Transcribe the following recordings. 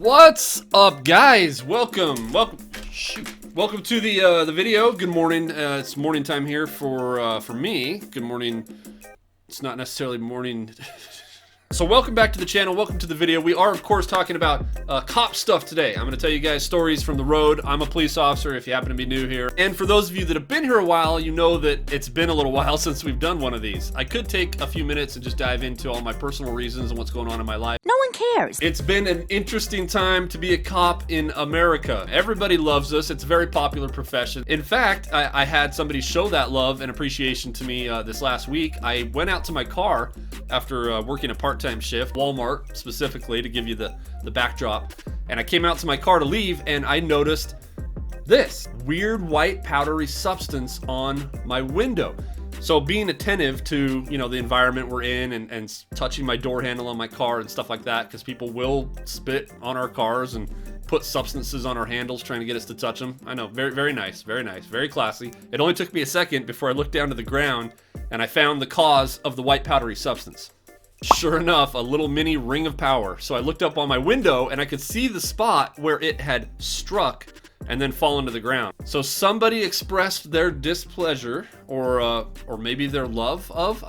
What's up, guys? Welcome to the video. Good morning. It's morning time here for me. Good morning. It's not necessarily morning. So welcome back to the channel. Welcome to the video. We are, of course, talking about cop stuff today. I'm going to tell you guys stories from the road. I'm a police officer if you happen to be new here. And for those of you that have been here a while, you know that it's been a little while since we've done one of these. I could take a few minutes and just dive into all my personal reasons and what's going on in my life. No one cares. It's been an interesting time to be a cop in America. Everybody loves us. It's a very popular profession. In fact, I had somebody show that love and appreciation to me this last week. I went out to my car after working a part-time shift, Walmart specifically, to give you the backdrop. And I came out to my car to leave and I noticed this weird white powdery substance on my window. So being attentive to, you know, the environment we're in and touching my door handle on my car and stuff like that, because people will spit on our cars and put substances on our handles trying to get us to touch them. I know, very, very nice, very classy. It only took me a second before I looked down to the ground and I found the cause of the white powdery substance. Sure enough, a little mini ring of power. So I looked up on my window and I could see the spot where it had struck and then fallen to the ground. So somebody expressed their displeasure or maybe their love of,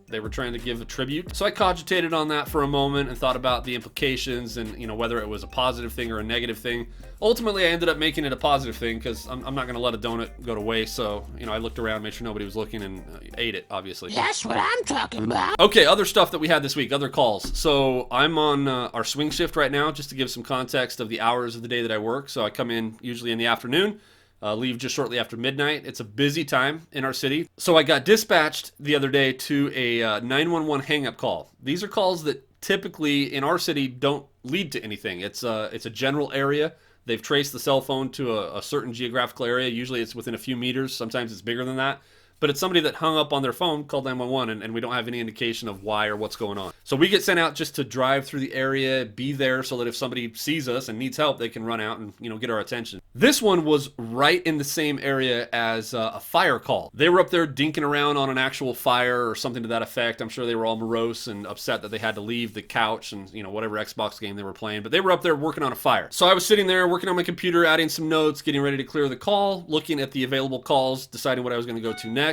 they were trying to give a tribute. So I cogitated on that for a moment and thought about the implications and, you know, whether it was a positive thing or a negative thing. Ultimately, I ended up making it a positive thing because I'm not going to let a donut go to waste. So, you know, I looked around, made sure nobody was looking, and ate it, obviously. That's what I'm talking about. Okay, other stuff that we had this week, other calls. So I'm on our swing shift right now, just to give some context of the hours of the day that I work. So I come in usually in the afternoon. Leave just shortly after midnight. It's a busy time in our city. So I got dispatched the other day to a 911 hang-up call. These are calls that typically in our city don't lead to anything. It's a general area. They've traced the cell phone to a certain geographical area. Usually it's within a few meters. Sometimes it's bigger than that. But it's somebody that hung up on their phone, called 911, and we don't have any indication of why or what's going on. So we get sent out just to drive through the area, be there so that if somebody sees us and needs help, they can run out and, you know, get our attention. This one was right in the same area as a fire call. They were up there dinking around on an actual fire or something to that effect. I'm sure they were all morose and upset that they had to leave the couch and, you know, whatever Xbox game they were playing. But they were up there working on a fire. So I was sitting there working on my computer, adding some notes, getting ready to clear the call, looking at the available calls, deciding what I was going to go to next.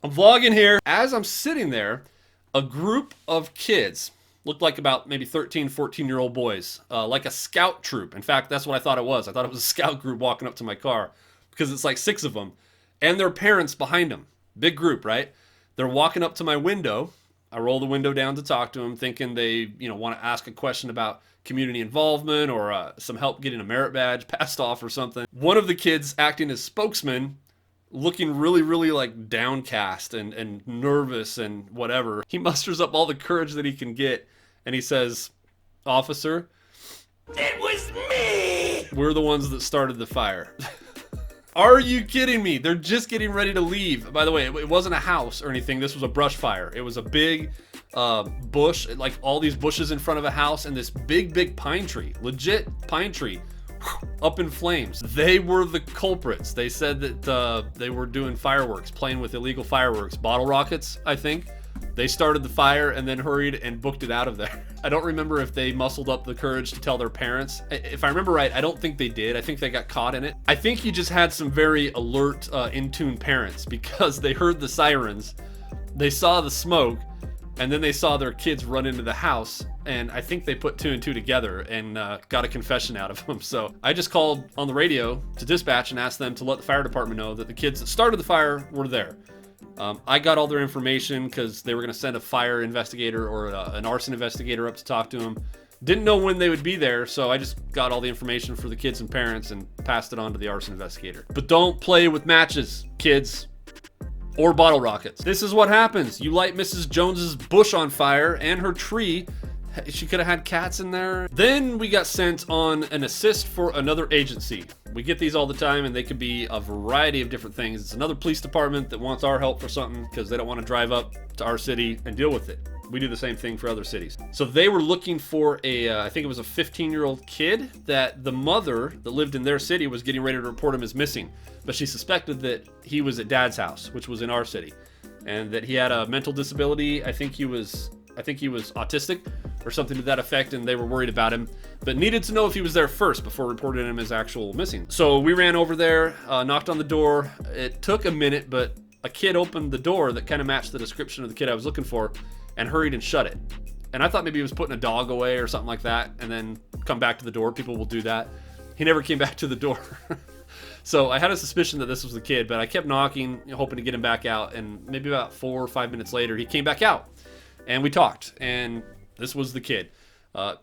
I'm vlogging here. As I'm sitting there, a group of kids, looked like about maybe 13, 14-year-old boys, like a scout troop. In fact, that's what I thought it was. I thought it was a scout group walking up to my car because it's like 6 of them and their parents behind them. Big group, right? They're walking up to my window. I roll the window down to talk to them, thinking they, you know, want to ask a question about community involvement or some help getting a merit badge passed off or something. One of the kids acting as spokesman, looking really like downcast and nervous and whatever. He musters up all the courage that he can get and he says, "Officer, It was me! we're the ones that started the fire." Are you kidding me? They're just getting ready to leave. By the way, it wasn't a house or anything. This was a brush fire. It was a big bush, like all these bushes in front of a house and this big pine tree, legit pine tree, up in flames. They were the culprits. They said that they were doing fireworks, playing with illegal fireworks, bottle rockets, I think. They started the fire and then hurried and booked it out of there. I don't remember if they muscled up the courage to tell their parents. If I remember right, I don't think they did. I think they got caught in it. I think he just had some very alert, in-tune parents because they heard the sirens, they saw the smoke, and then they saw their kids run into the house, and I think they put 2 and 2 together and got a confession out of them. So I just called on the radio to dispatch and asked them to let the fire department know that the kids that started the fire were there. I got all their information because they were going to send a fire investigator or an arson investigator up to talk to them. Didn't know when they would be there, so I just got all the information for the kids and parents and passed it on to the arson investigator. But don't play with matches, kids. Or bottle rockets. This is what happens. You light Mrs. Jones's bush on fire and her tree. She could have had cats in there. Then we got sent on an assist for another agency. We get these all the time and they could be a variety of different things. It's another police department that wants our help for something because they don't want to drive up to our city and deal with it. We do the same thing for other cities. So they were looking for I think it was a 15-year-old kid that the mother that lived in their city was getting ready to report him as missing. But she suspected that he was at dad's house, which was in our city, and that he had a mental disability. I think he was I think he was autistic or something to that effect, and they were worried about him, but needed to know if he was there first before reporting him as actual missing. So we ran over there, knocked on the door. It took a minute, but a kid opened the door that kind of matched the description of the kid I was looking for and hurried and shut it. And I thought maybe he was putting a dog away or something like that and then come back to the door. People will do that. He never came back to the door. So I had a suspicion that this was the kid, but I kept knocking, hoping to get him back out. And maybe about 4 or 5 minutes later, he came back out and we talked. And this was the kid.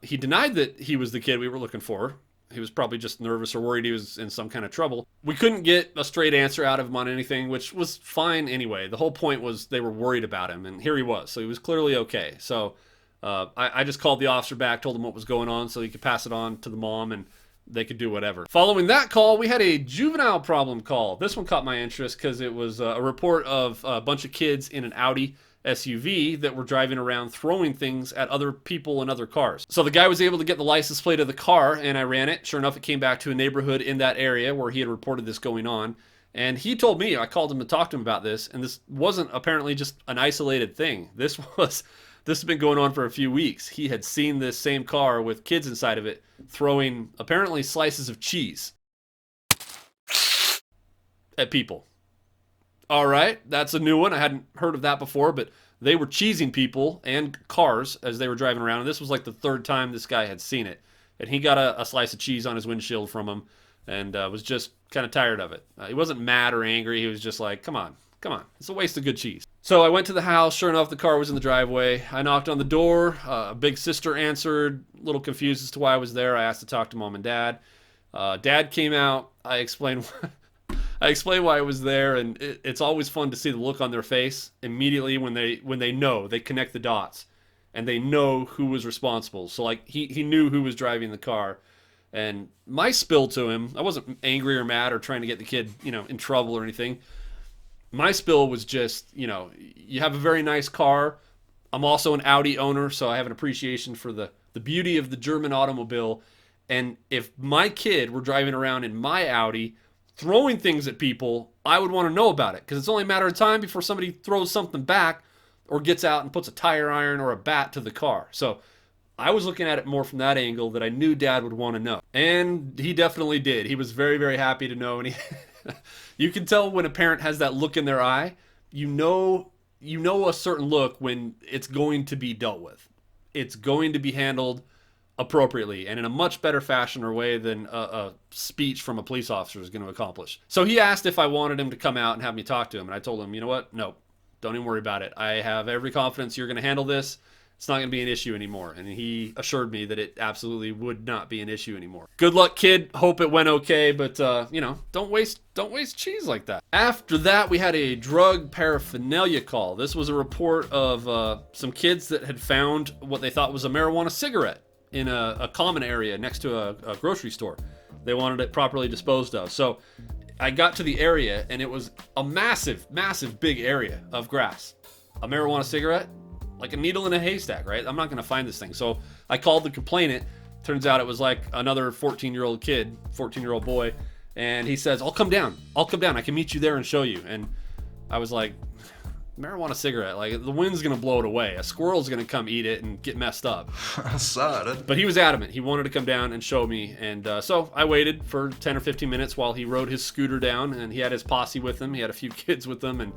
He denied that he was the kid we were looking for. He was probably just nervous or worried he was in some kind of trouble. We couldn't get a straight answer out of him on anything, which was fine anyway. The whole point was they were worried about him, and here he was. So he was clearly okay. So I just called the officer back, told him what was going on so he could pass it on to the mom and they could do whatever. Following that call, we had a juvenile problem call. This one caught my interest because it was a report of a bunch of kids in an Audi SUV that were driving around throwing things at other people and other cars. So the guy was able to get the license plate of the car, and I ran it. Sure enough, it came back to a neighborhood in that area where he had reported this going on. And he told me, I called him to talk to him about this, and this wasn't apparently just an isolated thing. This has been going on for a few weeks. He had seen this same car with kids inside of it throwing apparently slices of cheese at people. All right, that's a new one. I hadn't heard of that before, but they were cheesing people and cars as they were driving around. And this was like the third time this guy had seen it. And he got a slice of cheese on his windshield from him and was just kind of tired of it. He wasn't mad or angry. He was just like, come on. It's a waste of good cheese. So I went to the house. Sure enough, the car was in the driveway. I knocked on the door. A big sister answered, a little confused as to why I was there. I asked to talk to mom and dad. Dad came out. I explained why I was there, and it's always fun to see the look on their face immediately when they know, they connect the dots, and they know who was responsible. So like he knew who was driving the car, and my spill to him, I wasn't angry or mad or trying to get the kid, in trouble or anything. My spill was just, you have a very nice car. I'm also an Audi owner, so I have an appreciation for the beauty of the German automobile. And if my kid were driving around in my Audi throwing things at people, I would want to know about it because it's only a matter of time before somebody throws something back or gets out and puts a tire iron or a bat to the car. So I was looking at it more from that angle that I knew Dad would want to know. And he definitely did. He was very, very happy to know. And you can tell when a parent has that look in their eye, you know a certain look when it's going to be dealt with. It's going to be handled appropriately and in a much better fashion or way than a speech from a police officer is going to accomplish. So he asked if I wanted him to come out and have me talk to him. And I told him, you know what? No, don't even worry about it. I have every confidence you're going to handle this. It's not going to be an issue anymore. And he assured me that it absolutely would not be an issue anymore. Good luck, kid. Hope it went okay, but don't waste cheese like that. After that, we had a drug paraphernalia call. This was a report of some kids that had found what they thought was a marijuana cigarette in a common area next to a grocery store. They wanted it properly disposed of. So I got to the area and it was a massive, massive big area of grass. A marijuana cigarette, like a needle in a haystack, right? I'm not going to find this thing. So I called the complainant. Turns out it was like another 14-year-old boy. And he says, I'll come down. I can meet you there and show you. And I was like, marijuana cigarette, like the wind's going to blow it away. A squirrel's going to come eat it and get messed up. But he was adamant. He wanted to come down and show me. And so I waited for 10 or 15 minutes while he rode his scooter down, and he had his posse with him. He had a few kids with him, and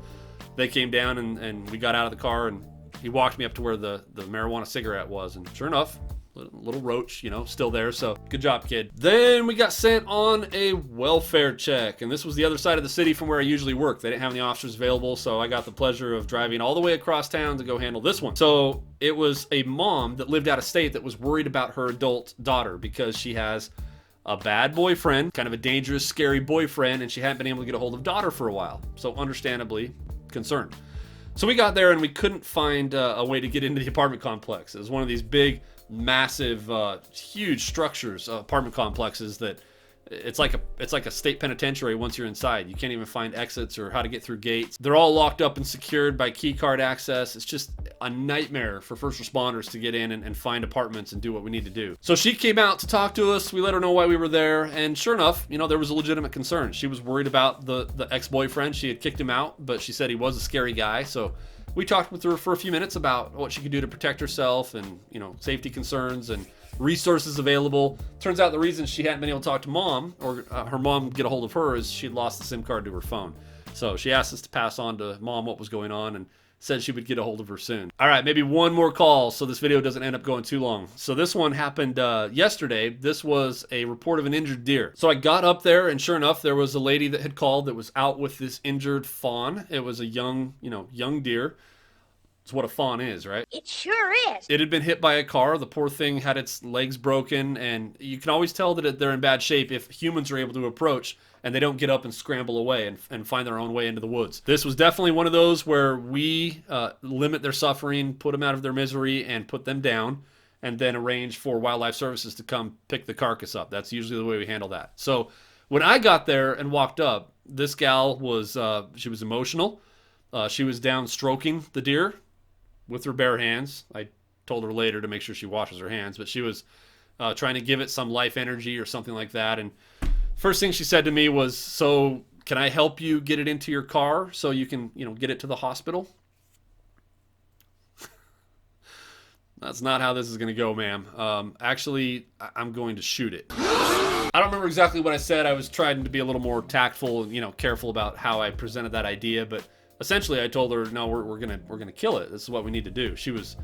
they came down and we got out of the car, and he walked me up to where the marijuana cigarette was. And sure enough, little roach, still there. So good job, kid. Then we got sent on a welfare check, and this was the other side of the city from where I usually work. They didn't have any officers available, so I got the pleasure of driving all the way across town to go handle this one. So it was a mom that lived out of state that was worried about her adult daughter because she has a bad boyfriend, kind of a dangerous, scary boyfriend, and she hadn't been able to get a hold of daughter for a while. So understandably concerned. So we got there and we couldn't find a way to get into the apartment complex. It was one of these big, massive, huge structures, apartment complexes that it's like a state penitentiary once you're inside. You can't even find exits or how to get through gates. They're all locked up and secured by key card access. It's just a nightmare for first responders to get in and find apartments and do what we need to do. So she came out to talk to us. We let her know why we were there. And sure enough, there was a legitimate concern. She was worried about the ex-boyfriend. She had kicked him out, but she said he was a scary guy. So we talked with her for a few minutes about what she could do to protect herself and, you know, safety concerns and resources available. Turns out the reason she hadn't been able to talk to mom or her mom get a hold of her is she'd lost the SIM card to her phone. So she asked us to pass on to mom what was going on and said she would get a hold of her soon. All right, maybe one more call so this video doesn't end up going too long. So this one happened yesterday. This was a report of an injured deer. So I got up there and sure enough, there was a lady that had called that was out with this injured fawn. It was a young deer. It's what a fawn is, right? It sure is. It had been hit by a car. The poor thing had its legs broken, and you can always tell that they're in bad shape if humans are able to approach and they don't get up and scramble away and find their own way into the woods. This was definitely one of those where we limit their suffering, put them out of their misery, and put them down, and then arrange for wildlife services to come pick the carcass up. That's usually the way we handle that. So when I got there and walked up, this gal was, she was emotional. She was down stroking the deer with her bare hands. I told her later to make sure she washes her hands, but she was trying to give it some life energy or something like that. And first thing she said to me was, so can I help you get it into your car so you can, you know, get it to the hospital? That's not how this is going to go, ma'am. Actually, I'm going to shoot it. I don't remember exactly what I said. I was trying to be a little more tactful and, you know, careful about how I presented that idea, but essentially I told her, no, we're gonna kill it. This is what we need to do. She was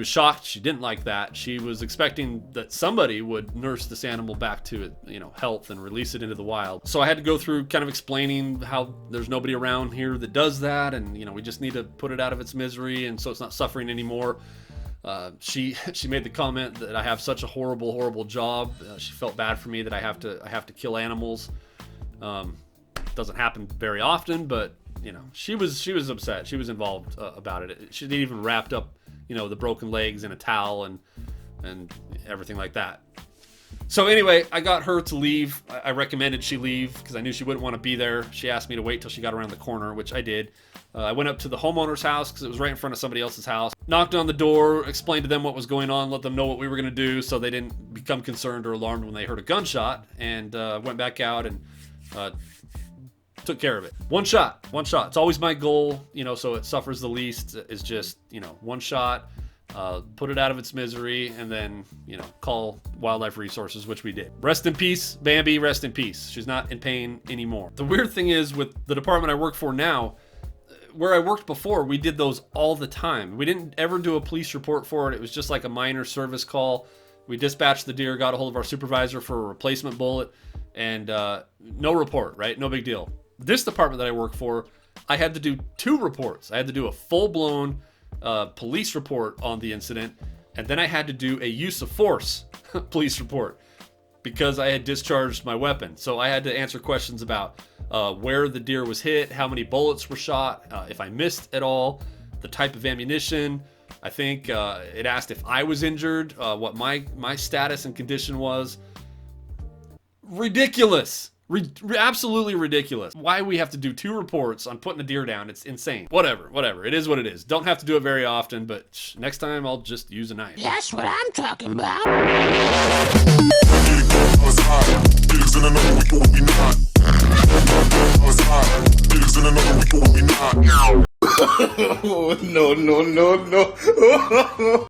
shocked. She didn't like that. She was expecting that somebody would nurse this animal back to, you know, health and release it into the wild. So I had to go through kind of explaining how there's nobody around here that does that, and, you know, we just need to put it out of its misery and so it's not suffering anymore. She made the comment that I have such a horrible job. She felt bad for me that I have to kill animals. Doesn't happen very often, but, you know, she was upset. She was involved about it. She even wrapped up, you know, the broken legs in a towel and everything like that. So anyway, I got her to leave. I recommended she leave because I knew she wouldn't want to be there. She asked me to wait till she got around the corner, which I did. I went up to the homeowner's house because it was right in front of somebody else's house. Knocked on the door, explained to them what was going on, let them know what we were going to do so they didn't become concerned or alarmed when they heard a gunshot, and went back out and took care of it. One shot. It's always my goal, you know, so it suffers the least, is just, you know, one shot, put it out of its misery, and then, you know, call wildlife resources, which we did. Rest in peace, Bambi, rest in peace. She's not in pain anymore. The weird thing is with the department I work for now, where I worked before, we did those all the time. We didn't ever do a police report for it. It was just like a minor service call. We dispatched the deer, got a hold of our supervisor for a replacement bullet, and no report, right? No big deal. This department that I work for, I had to do 2 reports. I had to do a full-blown police report on the incident, and then I had to do a use of force police report because I had discharged my weapon. So I had to answer questions about where the deer was hit, how many bullets were shot, if I missed at all, the type of ammunition. I think it asked if I was injured, what my status and condition was. Ridiculous. Absolutely ridiculous. Why we have to do 2 reports on putting a deer down, it's insane. Whatever. It is what it is. Don't have to do it very often, but next time I'll just use a knife. That's what I'm talking about. No.